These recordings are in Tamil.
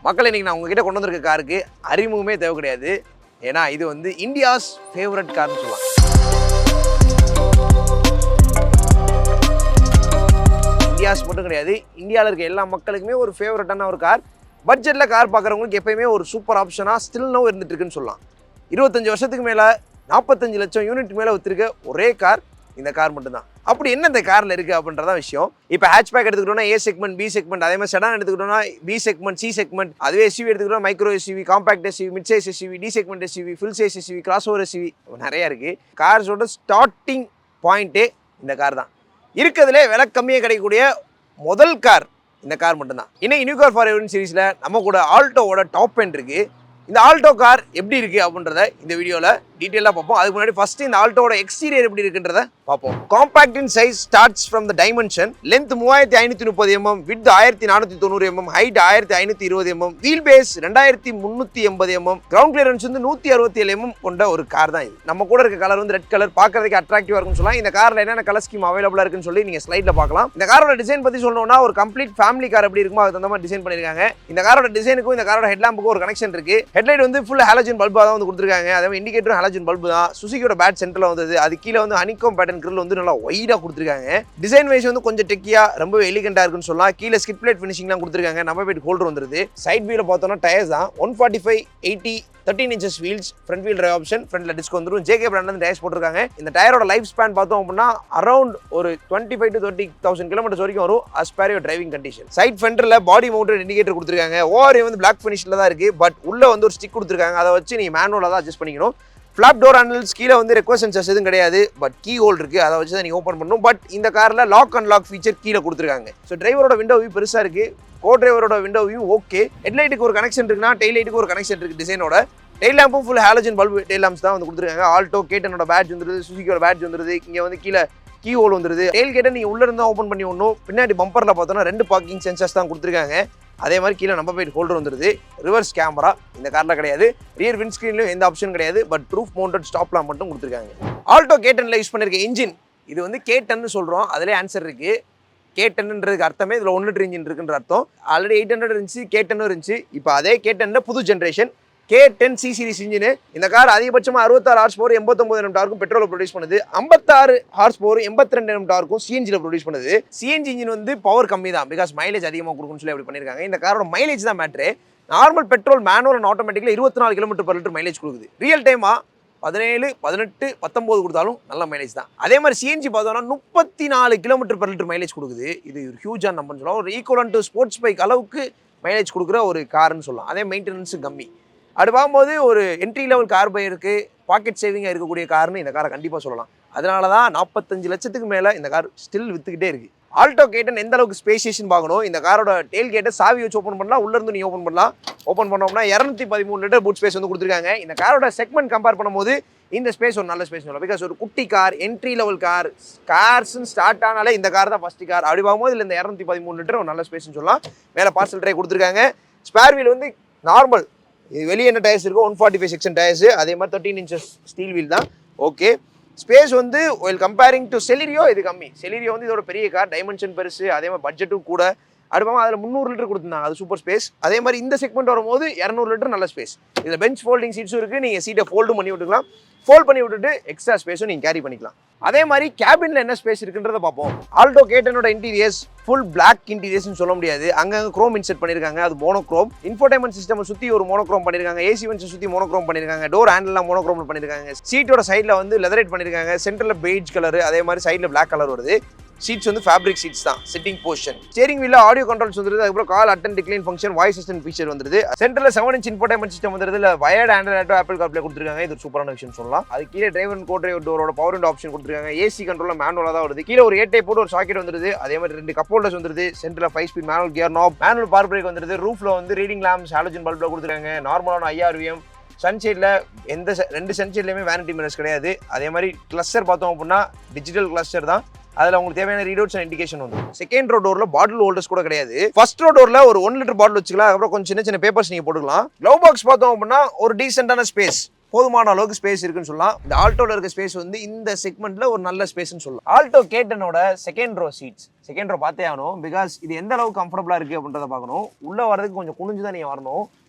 மக்கள் இன்னைக்கு நான் உங்ககிட்ட கொண்டு வந்திருக்க காருக்கு அறிமுகமே தேவை கிடையாது. ஏன்னா இது வந்து இந்தியாஸ் ஃபேவரட் கார்னு சொல்லலாம். இந்தியாஸ் மட்டும் கிடையாது, இந்தியாவில் இருக்க எல்லா மக்களுக்குமே ஒரு ஃபேவரட்டான ஒரு கார். பட்ஜெட்டில் கார் பார்க்குறவங்களுக்கு எப்பயுமே ஒரு சூப்பர் ஆப்ஷனாக ஸ்டில் நோ இருந்துட்டு இருக்குன்னு சொல்லலாம். 25 வருஷத்துக்கு மேலே 45 லட்சம் யூனிட் மேலே விற்றுருக்க ஒரே கார் இந்த கார் மட்டும்தான். அப்படி என்ன இந்த காரில் இருக்குது அப்படின்றதான் விஷயம். இப்போ ஹேட்ச்பேக் எடுத்துக்கிட்டோம்னா ஏ செக்மெண்ட், பி செக்மெண்ட், அதே மாதிரி செடான் எடுத்துக்கிட்டோம்னா பி செக்மெண்ட், சி செக்மெண்ட், அதுவே எஸ்யூவி எடுத்துக்கிட்டோம் micro SUV, compact SUV, mid size SUV, D segment SUV, full size SUV, crossover SUV, நிறையா இருக்குது. கார்ஸோட ஸ்டார்டிங் பாயிண்ட்டே இந்த கார் தான். இருக்கிறதுலே விலை கம்மியாக கிடைக்கக்கூடிய முதல் கார் இந்த கார் மட்டும்தான். இன்னைக்கு நியூ கார் ஃபார் எவரி சீரிஸில் நம்ம கூட ஆல்டோவோட டாப் எண்ட் இருக்குது. இந்த ஆல்டோ கார் எப்படி இருக்குது அப்படின்றத இந்த வீடியோவில் டீட்டெயிலாக பார்ப்போம். அதுக்கு முன்னாடி ஃபஸ்ட்டு இந்த ஆல்டோவோட எக்ஸ்டீரியர் எப்படி இருக்குன்றத பார்ப்போம். Compact in size starts from the dimension. Length 3530 mm, width 1490 mm, height 1520 mm, wheel base 2380 mm, ground clearance வந்து 167 mm கொண்ட ஒரு கார் தான் இது. நம்ம கூட இருக்க கலர் வந்து ரெட் கலர், பார்க்கறதுக்கு அட்ராக்டிவாக இருக்குன்னு சொல்லலாம். இந்த காரில் என்னென்ன கலர் ஸ்கீம் அவைலபிளாக இருக்குன்னு சொல்லி நீங்கள் ஸ்லைடில் பார்க்கலாம். இந்த காரோட டிசைன் பற்றி சொல்லணும்னா ஒரு கம்ப்ளீட் ஃபேமிலி கார் எப்படி இருக்குமோ அதுக்கு தகுந்த மாதிரி டிசைன் பண்ணியிருக்காங்க. இந்த காரோட டிசைனுக்கும் இந்த காரோட ஹெட்லாம்புக்கும் ஒரு கனெக்ஷன் இருக்குது. ஹெட்லைட் வந்து ஃபுல் ஹாலஜன் பல்பாக தான் வந்து கொடுத்துருக்காங்க. அதே மாதிரி இண்டிகேட்டரும் ஹாலஜன் பல்பு தான். சுசுகியோட பேட் சென்டரில் வந்தது. அது கீழே வந்து ஹனிகாம் பேட்டர்ன் கிரில் வந்து நல்லா வைடாக கொடுத்துருக்காங்க. டிசைன் வைஸ் வந்து கொஞ்சம் டெக்கியாக ரொம்ப எலிகண்டாக இருக்குன்னு சொல்லலாம். கீழே ஸ்கிட் பிளேட் ஃபினிஷிங்லாம் கொடுத்துருக்காங்க. நம்ம போய்ட்டு ஹோல்டர் வந்துருது. சைட் வீல பார்த்தோம்னா டயர்ஸ் தான் 145, 80, 13 inches wheels, front wheel drive option, ஃப்ரண்ட்ல டிஸ்க் வந்துடும். ஜேகே பிராண்ட் வந்து டயர்ஸ் போட்டிருக்காங்க. இந்த டயரோட லைஃப் ஸ்பேன் பார்த்தோம் அப்படின்னா அரௌண்ட் ஒரு 25 to 30,000 கிலோமீட்டர்ஸ் வரைக்கும் வரும் as per your driving condition. Side ஃபெண்டர்ல பாடி மவுண்டட் இண்டிகேட்டர் கொடுத்துருக்காங்க. ஓஆர்ஏ வந்து பிளாக் ஃபினிஷ்ல தான் இருக்கு. பட் உள்ள வந்து ஒரு ஸ்டிக் கொடுத்துருக்காங்க. அதை வச்சு நீங்க மேனுவலா தான் அட்ஜஸ்ட் பண்ணிக்கணும். ஃபிளாப் டோர் ஹேண்டில்ஸ் கீழே வந்து ரெக்வஸ்ட் சென்சர்ஸ் எதுவும் கிடையாது. பட் கீ ஹோல்ட் இருக்கு. அதை வச்சு தான் நீங்க ஓப்பன் பண்ணணும். பட் இந்த கார்ல லாக் அண்ட் லாக் ஃபீச்சர் கீழே கொடுத்துருக்காங்க. ஸோ டிரைவரோட விண்டோ வியூ பெருசா இருக்கு. கோ டிரைவரோட விண்டோ வியூ ஓகே. ஹெட்லைட்டுக்கு ஒரு கனெக்ஷன் இருக்குன்னா டெய்ல் லைட்டுக்கு ஒரு கனெக்ஷன் இருக்கு. டிசைனோட டெய்ல் லேம்பும் full halogen bulb tail lamps தான் வந்து கொடுத்துருக்காங்க. ஆல்டோ கேட்டனோட பேட்ச் வந்துருது, சுசுகியோட பேட்ச் வந்துருது. இங்கே வந்து கீழே கீ ஹோல் வந்துருது. டெய்ல் கேட்டை நீங்கள் உள்ள இருந்தால் ஓப்பன் பண்ணி ஒன்றும். பின்னாடி பம்பரில் பார்த்தோன்னா 2 பார்க்கிங் சென்சர்ஸ் தான் கொடுத்துருக்காங்க. அதே மாதிரி கீழே நம்பர் பிளேட் ஹோல்டர் வந்துருது. ரிவர்ஸ் கேமரா இந்த காரில் கிடையாது. ரியர் விண்ட் ஸ்க்ரீன்லையும் எந்த ஆப்ஷன் கிடையாது. But roof mounted stop lamp மட்டும் கொடுத்துருக்காங்க. ஆல்டோ கேட்டனில் யூஸ் பண்ணியிருக்க இன்ஜின் இது வந்து கேட்டன்னு சொல்கிறோம். அதிலே ஆன்சர் இருக்குது. கேட்டன்ன்றதுக்கு அர்த்தமே இதில் 1 லிட்டர் இன்ஜின் இருக்குன்ற அர்த்தம். ஆல்ரெடி 800 இருந்துச்சு, கேட்டனும் இருந்துச்சு. இப்போ அதே கேட்டன்ல புது generation K10 C series engine. இந்த கார் அதிகபட்சமாக 66 ஹார்ஸ் பவர் 89 Nm டார்க்கும் பெட்ரோல் ப்ரொடியூஸ் பண்ணுது. 56 ஹார்ஸ் பவர் 82 Nm டார்க்கும் சிஎன்ஜியில் ப்ரொடியூஸ் பண்ணுது. சிஎன்ஜி இன்ஜின் வந்து பவர் கம்மி தான், பிகாஸ் மைலேஜ் அதிகமாக கொடுக்குன்னு சொல்லி அப்படி பண்ணியிருக்காங்க. இந்த காரோட மைலேஜ் தான் matter. Normal petrol manual and ஆட்டோமேட்டிக்கில் 24 km/லிட்டர் மைலேஜ் கொடுக்குது. ரியல் டைமாக 17, 18, 19 கொடுத்தாலும் நல்ல மைலேஜ் தான். அதே மாதிரி சிஎன்ஜி பார்த்தோம்னா 34 km/லிட்டர் மைலேஜ் கொடுக்குது. இது ஒரு ஹியூஜான நம்பர்னு சொல்லலாம். ஒரு ஈக்குவலன் டு ஸ்போர்ட்ஸ் பைக் அளவுக்கு மைலேஜ் கொடுக்குற ஒரு கார்னு சொல்லலாம். அதே மெயின்டெனன்ஸும் கம்மி. அது பார்க்கும்போது ஒரு என்ட்ரி லெவல் கார் பையருக்கு பாக்கெட் சேவிங்காக இருக்கக்கூடிய கார்னு இந்த காரை கண்டிப்பாக சொல்லலாம். அதனால தான் 45 லட்சத்துக்கு மேலே இந்த கார் ஸ்டில் விற்றுக்கிட்டே இருக்குது. ஆல்டோ கேட்டன் எந்த அளவுக்கு ஸ்பேஷியேஷன் பார்க்கணும். இந்த காரோட டெயில் கேட்டை சாவி வச்சு ஓப்பன் பண்ணலாம். உள்ளேருந்து நீங்கள் ஓப்பன் பண்ணலாம். ஓப்பன் பண்ணோம்னா 213 லிட்டர் பூட் ஸ்பேஸ் வந்து கொடுத்துருக்காங்க. இந்த காரோட செக்மெண்ட் கம்பேர் பண்ணும்போது இந்த ஸ்பேஸ் ஒரு நல்ல ஸ்பேஸ் சொல்லலாம். பிகாஸ் ஒரு குட்டி கார், என்ட்ரி லெவல் கார்ஸ்ன்னு ஸ்டார்ட் ஆனாலே இந்த கார் தான் ஃபஸ்ட்டு கார். அப்படி பார்க்கும்போது இல்லை இந்த 213 லிட்டர் ஒரு நல்ல ஸ்பேஸ்ன்னு சொல்லலாம். மேலே பார்சல் ட்ரை கொடுத்துருக்காங்க. ஸ்பேர் வீல் வந்து நார்மல், இது வெளியே என்ன டயர்ஸ் இருக்கும் 145 செக்ஷன் டயர்ஸ். அதே மாதிரி 13 inches ஸ்டீல் வீல் தான். ஓகே, ஸ்பேஸ் வந்து வெல் கம்பேரிங் டு செலிரியோ இது கம்மி. செலிரியோ வந்து இதோட பெரிய கார், டைமென்ஷன் பெருசு, அதே மாதிரி பட்ஜெட்டும் கூட. அடுப்பாக அதில் 300 லிட்டர் கொடுத்துருந்தாங்க, அது சூப்பர் ஸ்பேஸ். அதே மாதிரி இந்த செக்மெண்ட் வரும்போது 200 லிட்டர் நல்ல ஸ்பேஸ். இதில் பெஞ்ச் ஃபோல்டிங் சீட்ஸும் இருக்குது. நீங்கள் சீட்டை ஃபோல்டும் பண்ணி விட்டுக்கலாம். ஃபோல்ட் பண்ணி விட்டுட்டு எக்ஸ்ட்ரா ஸ்பேஸும் நீங்கள் கேரி பண்ணிக்கலாம். அதே மாதிரி கேபினில் என்ன ஸ்பேஸ் இருக்குன்றதை பார்ப்போம். ஆல்டோ கேட்டனோட இன்டீரியர்ஸ் ஃபுல் பிளாக் இன்டீரியர்ஸ்னு சொல்ல முடியாது. அங்கங்கே குரோம் இன்செர்ட் பண்ணியிருக்காங்க, அது மோனோக்ரோம். இன்ஃபோடைன்மெண்ட் சிஸ்டம் சுற்றி ஒரு மோனோக்ரோம் பண்ணியிருக்காங்க. ஏசி வென்ட்ஸ் சுற்றி மோனோக்ரோம் பண்ணியிருக்காங்க. டோர் ஹேண்டில்லாம் மோனோக்ரோம் பண்ணியிருக்காங்க. சீட்டோட சைடில் வந்து லெதரேட் பண்ணியிருக்காங்க. சென்டரில் பெய்ஜ் கலர், அதே மாதிரி சைடில் பிளாக் கலர் வருது. சீட்ஸ் வந்து ஃபேப்ரிக் சீட்ஸ் தான். சிட்டிங் பொசிஷன், ஸ்டீரிங் வீல்ல ஆடியோ கண்ட்ரோல்ஸ் வந்துருது. அதுக்கப்புறம் call attend decline function, voice assistant feature வந்துருது. சென்டர்ல 7 inch இன்ஃபோடைன்மெண்ட் சிஸ்டம் வந்துருது. இல்ல வயர்ட் ஆண்ட்ராய்ட் ஆப்பிள் கார்ப்ளே கொடுத்துருக்காங்க. இது சூப்பரான விஷயம் சொல்லலாம். அது கீழே டிரைவர் அண்ட் கோ டிரைவர் டோரோட பவர் விண்டோ ஆப்ஷன் கொடுத்துருக்காங்க. ஏசி கண்ட்ரோல் மேனுவலா தான் வருது. கீழே ஒரு 8 போட்டு ஒரு சாக்கெட் வந்துருது. அதே மாதிரி 2 கப் ஹோல்டர்ஸ் வந்துருது. சென்டர்ல 5 ஸ்பீட் மேனுவல் கியர் நாப், மேனுவல் பவர் பிரேக் வந்துருது. ரூஃப்ல வந்து ரீடிங் லேம்ப்ஸ் ஹாலஜன் பல்ப்ல கொடுத்துருக்காங்க. நார்மலான IRVM. சன்ஷேட்ல எந்த 2 சன்ஷேட்லயுமே வேனிட்டி மிரர்ஸ் கிடையாது. அதே மாதிரி கிளஸ்டர் பார்த்தோம் அப்படின்னா டிஜிட்டல் கிளஸ்டர் தான். அதில் உங்களுக்கு தேவையான ரீடவுட்ஸ் அண்ட் இண்டிகேஷன் வந்து செகண்ட் ரோ டோரில் பாட்டில் ஹோல்டர்ஸ் கூட கிடையாது. ஃபர்ஸ்ட் ரோ டோரில் ஒரு 1 லிட்டர் பாட்டில் வச்சுக்கலாம். அதுக்கப்புறம் கொஞ்சம் சின்ன சின்ன பேப்பர்ஸ் நீங்கள் போட்டுக்கலாம். க்ளவ் பாக்ஸ் பார்த்தோம் அப்படின்னா ஒரு டீசென்டான ஸ்பேஸ். போதுமான அளவுக்கு ஸ்பேஸ் இருக்குன்னு சொல்லலாம். இந்த ஆல்டோவில் இருக்க ஸ்பேஸ் வந்து இந்த செக்மெண்ட்டில் ஒரு நல்ல ஸ்பேஸ்ன்னு சொல்லலாம். ஆல்டோ K10ஓட second row seats, second row பார்த்தே ஆகணும். பிகாஸ் இது எந்த அளவுக்கு கம்ஃபர்டபுளாக இருக்குது அப்படின்றத பார்க்கணும். உள்ளே வரதுக்கு கொஞ்சம் குனிஞ்சு தான் நீங்கள் வரணும்.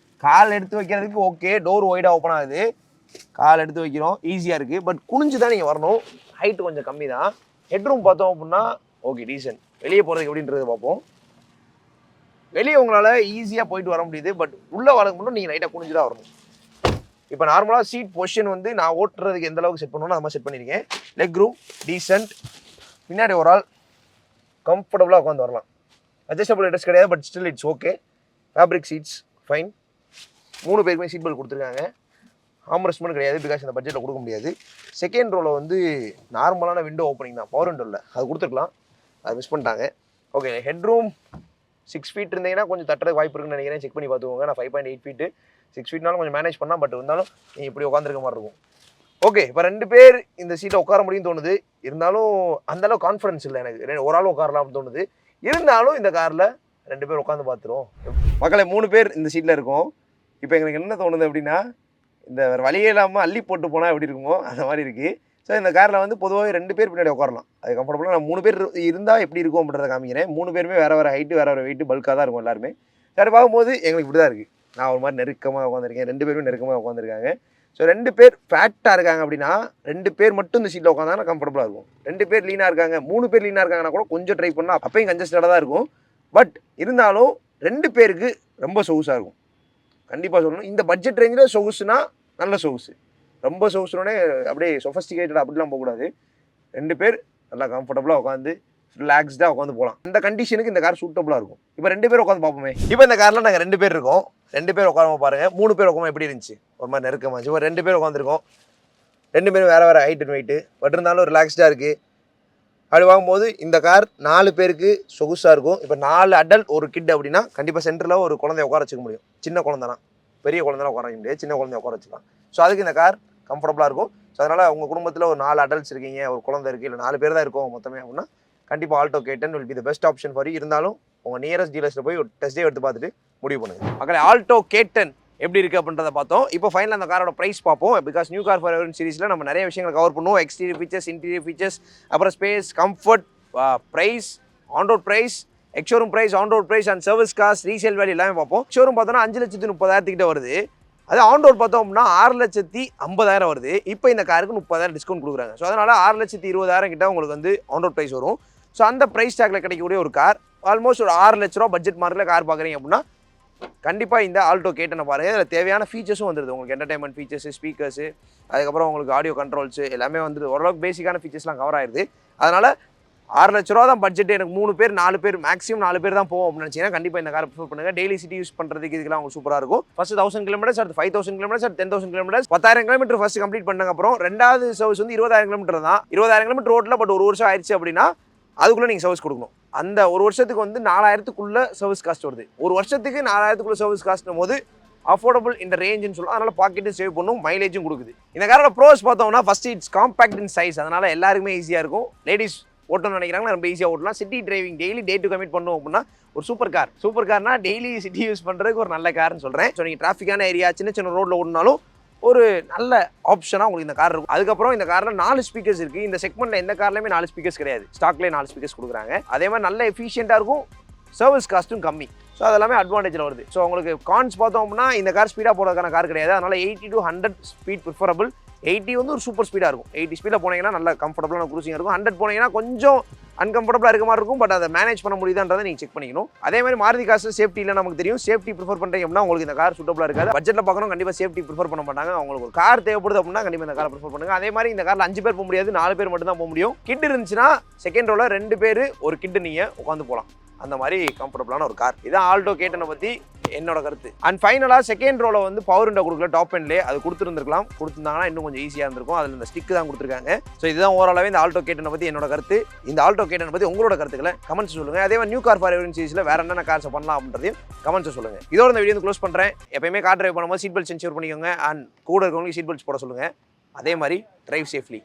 கால் எடுத்து வைக்கிறதுக்கு ஓகே, டோர் ஒய்டாக ஓப்பன் ஆகுது, கால் எடுத்து வைக்கிறோம், ஈஸியாக இருக்குது. பட் குனிஞ்சு தான் நீங்கள் வரணும். ஹைட் கொஞ்சம் கம்மி தான். ஹெட்ரூம் பார்த்தோம் அப்படின்னா ஓகே டீசன்ட். வெளியே போகிறதுக்கு எப்படின்றது பார்ப்போம். வெளியே உங்களால் ஈஸியாக போயிட்டு வர முடியுது. பட் உள்ளே வரதுக்கு மட்டும் நீங்கள் லைட்டாக குனிஞ்சு தான் வரணும். இப்போ நார்மலாக சீட் பொசிஷன் வந்து நான் ஓட்டுறதுக்கு எந்த அளவுக்கு செட் பண்ணணும் அது மாதிரி செட் பண்ணியிருக்கேன். Leg room decent. பின்னாடி ஒரு ஆள் கம்ஃபர்டபுளாக உட்காந்து வரலாம். அட்ஜஸ்டபிள் ஹெட்ரஸ் கிடையாது, but still it's okay. Fabric seats fine. 3 பேருக்குமே சீட் பெல்ட் கொடுத்துருக்காங்க. ஆம்ரெஸ்ட்மெண்ட் கிடையாது, பிகாஸ் இந்த பட்ஜெட்டில் கொடுக்க முடியாது. செகண்ட் ரோவில் வந்து நார்மலான விண்டோ ஓப்பனிங் தான், பவர் விண்டோ இல்லை, அது கொடுத்துருக்கலாம், அது மிஸ் பண்ணிட்டாங்க. ஓகே, ஹெட்ரூம் 6 ஃபீட் இருந்தீங்கன்னா கொஞ்சம் தட்டுறதுக்கு வாய்ப்பு இருக்குன்னு நினைக்கிறேன். செக் பண்ணி பார்த்துக்கோங்க. நான் 5.8 ஃபீட்டு, 6 ஃபீட்னாலும் கொஞ்சம் மேனேஜ் பண்ணால், பட் இருந்தாலும் நீங்கள் இப்படி உட்காந்துருக்க மாதிரி இருக்கும். ஓகே, இப்போ 2 பேர் இந்த சீட்டை உட்கார முடியும்னு தோணுது. இருந்தாலும் அந்தளவு கான்ஃபிடன்ஸ் இல்லை எனக்கு. ஒரு ஆள் உட்காரலாம்னு தோணுது. இருந்தாலும் இந்த காரில் 2 பேர் உட்காந்து பார்த்துருவோம். மக்களை 3 பேர் இந்த சீட்டில் இருக்கோம். இப்போ எங்களுக்கு என்ன தோணுது அப்படின்னா, இந்த வழியே இல்லாமல் அள்ளி போட்டு போனால் எப்படி இருக்குமோ அந்த மாதிரி இருக்குது. ஸோ இந்த காரில் வந்து பொதுவாக 2 பேர் பின்னாடி உட்காரலாம், அது கம்ஃபர்டபுளாக. நான் 3 பேர் இருந்தால் எப்படி இருக்கும் அப்படின்றத காமிக்கிறேன். 3 பேருமே வேறு ஹைட்டு, வேறு வெயிட்டு, பல்காக தான் இருக்கும் எல்லாருமே. சரி, பார்க்கும்போது எங்களுக்கு இப்படி தான் இருக்குது. நான் ஒரு மாதிரி நெருக்கமாக உட்காந்துருக்கேன், 2 பேருமே நெருக்கமாக உட்காந்துருக்காங்க. ஸோ 2 பேர் ஃபேட்டாக இருக்காங்க அப்படின்னா 2 பேர் மட்டும் இந்த சீட்டில் உட்காந்தாங்கன்னா கம்ஃபர்டபுளாக இருக்கும். 2 பேர் லீனாக இருக்காங்க, 3 பேர் லீனாக இருக்காங்கன்னா கூட கொஞ்சம் ட்ரை பண்ணால் அப்பையும் கன்ஜஸ்டடாக தான் இருக்கும். பட் இருந்தாலும் 2 பேருக்கு ரொம்ப சொகுசாக இருக்கும். கண்டிப்பாக சொல்லணும், இந்த பட்ஜெட் ரேஞ்சில் சொகுசுனா நல்ல சொகுசு. ரொம்ப சொகுசுனோடனே அப்படியே சொஃபஸ்டிகேட்டட் அப்படிலாம் போகக்கூடாது. 2 பேர் நல்லா கம்ஃபர்டபுளாக உட்காந்து ரிலாக்ஸ்டாக உட்காந்து போகலாம். இந்த கண்டிஷனுக்கு இந்த கார் சூட்டபுளாக இருக்கும். இப்போ 2 பேர் உட்காந்து பார்ப்போமே. இப்போ இந்த காரில் நாங்கள் 2 பேர் இருக்கோம். 2 பேர் உட்காராம பாருங்கள். 3 பேர் உட்காம எப்படி இருந்துச்சு, ஒரு மாதிரி நெருக்கமாச்சு. ஒரு 2 பேர் உட்காந்துருக்கோம். 2 பேரும் வேறு ஹைட் அண்ட் வெயிட்டு, பட் இருந்தாலும் ரிலாக்ஸ்டாக இருக்குது. அப்படி வாங்கும்போது இந்த கார் 4 பேருக்கு சொகுசாக இருக்கும். இப்போ 4 அடல்ட் ஒரு கிட் அப்படின்னா கண்டிப்பாக சென்டரில் ஒரு குழந்தைய உட்கார வச்சுக்க முடியும். சின்ன குழந்தைனா, பெரிய குழந்தைலாம் உட்கார வைக்க முடியாது, சின்ன குழந்தைய உட்கார வச்சுக்கலாம். ஸோ அதுக்கு இந்த கார் கம்ஃபர்டபுளாக இருக்கும். ஸோ அதனால் உங்கள் குடும்பத்தில் ஒரு 4 அடல்ட்ஸ் இருக்கீங்க, ஒரு குழந்தை இருக்குது, இல்லை 4 பேர் தான் இருக்கும் மொத்தமே அப்படின்னா கண்டிப்பாக Alto K10 will be the best option for you. இருந்தாலும் உங்கள் நியரஸ்ட் டீலர்ஸில் போய் ஒரு டெஸ்ட் எடுத்து பார்த்துட்டு முடிவு பண்ணுங்கள். மக்களே, ஆல்டோ K10 எப்படி இருக்குது அப்படின்றத பார்த்தோம். இப்போ ஃபைனல் அந்த காரோட ப்ரைஸ் பார்ப்போம். Because new car forever சீரிஸில் நம்ம நிறைய விஷயங்களை கவர் பண்ணுவோம். எக்ஸ்டீரியர் ஃபீச்சர்ஸ், இன்டீரியர் ஃபீச்சர்ஸ், அப்புறம் space, comfort, price, on road price, ex showroom price, on road price and service cost, resale value எல்லாமே பார்ப்போம். ஷோரூம் பார்த்தோன்னா 5,30,000 கிட்ட வருது. அது ஆன் ரோட் பார்த்தோம் அப்படின்னா 6,50,000 வருது. இப்போ இந்த காருக்கு 30,000 டிஸ்கவுண்ட் கொடுக்குறாங்க. ஸோ அதனால் 6,20,000 கிட்ட உங்களுக்கு வந்து ஆன் ரோட் ப்ரைஸ் வரும். ஸோ அந்த ப்ரைஸ் டேக்கில் கிடைக்கக்கூடிய ஒரு கார், ஆல்மோஸ்ட் ஒரு 6 லட்ச ரூபா பட்ஜெட் மார்க்கில் கார் பார்க்குறீங்க அப்படின்னா கண்டிப்பாக இந்த ஆல்டோ K10 பாருங்கள். அதில் தேவையான ஃபீச்சர்ஸும் வந்துடுது. உங்களுக்கு என்டர்டைன்மெண்ட் ஃபீச்சர்ஸு, ஸ்பீக்கர்ஸு, அதுக்கப்புறம் உங்களுக்கு ஆடியோ கண்ட்ரோல்ஸு எல்லாமே வந்துடுது. ஓரளவுக்கு பேசிக்கான ஃபீச்சர்ஸ்லாம் கவர் ஆயிடுது. அதனால் 6 லட்ச ரூபா தான் பட்ஜெட். எனக்கு 3 பேர் 4 பேர் மேக்ஸிமம் 4 பேர் தான் போவோம் அப்படின்னு நினச்சிங்கன்னா கண்டிப்பாக இந்த காரை ப்ரிஃபர் பண்ணுங்கள். டெய்லி சிட்டி யூஸ் பண்ணுறதுக்கு இதுக்கெல்லாம் உங்களுக்கு சூப்பராக இருக்கும். ஃபர்ஸ்ட் 1000 கிலோமீட்டர்ஸ், அடுத்து 5000 கிலோமீட்டர்ஸ், அடுத்து 10,000 கிலோமீட்டர்ஸ், 10,000 கிலோமீட்டர் ஃபர்ஸ்ட் கம்ப்ளீட் பண்ணாங்க. அப்புறம் 2வது சர்வீஸ் வந்து 20,000 கிலோமீட்டர் தான். 20,000 கிலோமீட்டர் ரோட்டில், பட் 1 வருஷம் ஆயிடுச்சு அப்படின்னா அதுக்குள்ளே நீங்கள் சர்வீஸ் கொடுக்கணும். அந்த 1 வருஷத்துக்கு வந்து 4,000க்குள்ளே சர்வீஸ் காஸ்ட் வருது. 1 வருஷத்துக்கு 4,000க்குள்ளே சர்வீஸ் காஸ்ட்னும் போது அஃபோர்டபுள் இந்த ரேஞ்சுன்னு சொல்லலாம். அதனால் பாக்கெட்டும் சேவ் பண்ணும், மைலேஜும் கொடுக்குது. இந்த காரோட ப்ரோஸ் பார்த்தோம்னா first it's compact in size. அதனால் எல்லாருக்குமே ஈஸியாக இருக்கும். லேடிஸ் ஓட்டணும்னு நினைக்கிறாங்கன்னா ரொம்ப ஈஸியாக ஓட்டலாம். City driving daily day to commit பண்ணுவோம் அப்படின்னா ஒரு super car. Super Karnaugh daily city use பண்ணுறதுக்கு ஒரு நல்ல கார்னு சொல்கிறேன். ஸோ நீங்கள் டிராஃபிக்கான ஏரியா, சின்ன சின்ன ரோட்டில் ஓடினாலும் ஒரு நல்ல ஆப்ஷனாக உங்களுக்கு இந்த கார் இருக்கும். அதுக்கப்புறம் இந்த காரில் 4 ஸ்பீக்கர்ஸ் இருக்குது. இந்த செக்மெண்ட்டில் எந்த கார்லையுமே 4 ஸ்பீக்கர்ஸ் கிடையாது. ஸ்டாக்லேயே 4 ஸ்பீக்கர்ஸ் கொடுக்குறாங்க. அதே மாதிரி நல்ல எஃபிஷியண்ட்டாக இருக்கும், சர்வீஸ் காஸ்ட்டும் கம்மி. ஸோ அதெல்லாமே அட்வான்டேஜில் வருது. ஸோ உங்களுக்கு கான்ஸ் பார்த்தோம் அப்படின்னா இந்த கார் ஸ்பீடாக போகிறதுக்கான கார் கிடையாது. அதனால் 80 to 100 ஸ்பீட் ப்ரிஃபரபிள். 80 வந்து ஒரு சூப்பர் ஸ்பீடாக இருக்கும். 80 ஸ்பீடில் போனீங்கன்னா நல்ல கம்ஃபர்டபுளான க்ரூசிங் இருக்கும். 100 போனீங்கன்னா கொஞ்சம் அன்கம்ஃபர்டபுளாக இருக்க மாதிரி இருக்கும். பட் அதை மேனேஜ் பண்ண முடியுதான்றதை நீங்கள் செக் பண்ணிக்கணும். அதே மாதிரி மாருதி கார்ஸில் சேஃப்டி இல்லை, நமக்கு தெரியும். சேஃப்டி ப்ரிஃபர் பண்ணுறீங்க அப்படின்னா உங்களுக்கு இந்த கார் சூட்டபுளாக இருக்காது. பட்ஜெட்டில் பார்க்கணும், கண்டிப்பாக சேஃப்டி ப்ரிஃபர் பண்ண மாட்டாங்க. அவங்களுக்கு ஒரு கார் தேவைப்படுது அப்படின்னா கண்டிப்பாக இந்த காரை ப்ரிஃபர் பண்ணுங்க. அதே மாதிரி இந்த காரில் 5 பேர் போக முடியாது, 4 பேர் மட்டும் தான் போக முடியும். கிட் இருந்துச்சுன்னா செகண்ட் ரோவில் 2 பேர் ஒரு கிட் நீங்கள் உட்காந்து போகலாம். அந்த மாதிரி கம்ஃபர்டபுளான ஒரு கார். இதான் ஆல்டோ K10 பற்றி என்னோட கருத்து. அண்ட் ஃபைனலாக செகண்ட் ரோவில் வந்து பவர் விண்டோ கொடுக்கல, டாப் எண்ட்லேயே அது கொடுத்துருந்துருக்கலாம். கொடுத்துருந்தாங்கன்னா இன்னும் கொஞ்சம் ஈஸியாக இருந்திருக்கும். அதில் இந்த ஸ்டிக் தான் கொடுத்துருக்காங்க. ஸோ இதுதான் ஓவராலாகவே இந்த ஆல்டோ K10 பற்றி என்னோட கருத்து. இந்த ஆல்டோ K10 பற்றி உங்களோட கருத்துக்களை கமெண்ட்ஸ் சொல்லுங்கள். அதே மாதிரி நியூ கார் ஃபார் எவர் சீரிஸில் வேறு என்னென்ன கார்ஸை பண்ணலாம் அப்படின்றதையும் கமெண்ட்ஸ் சொல்லுங்கள். இதோட இந்த வீடியோ க்ளோஸ் பண்ணுறேன். எப்பயுமே கார் டிரைவ் பண்ணும்போது சீட் பெல்ட் என்ஷூர் பண்ணிக்கோங்க. அண்ட் கூட இருக்கவங்களுக்கு சீட் பெல்ட்ஸ் போட சொல்லுங்கள். அதே மாதிரி டிரைவ் சேஃப்லி.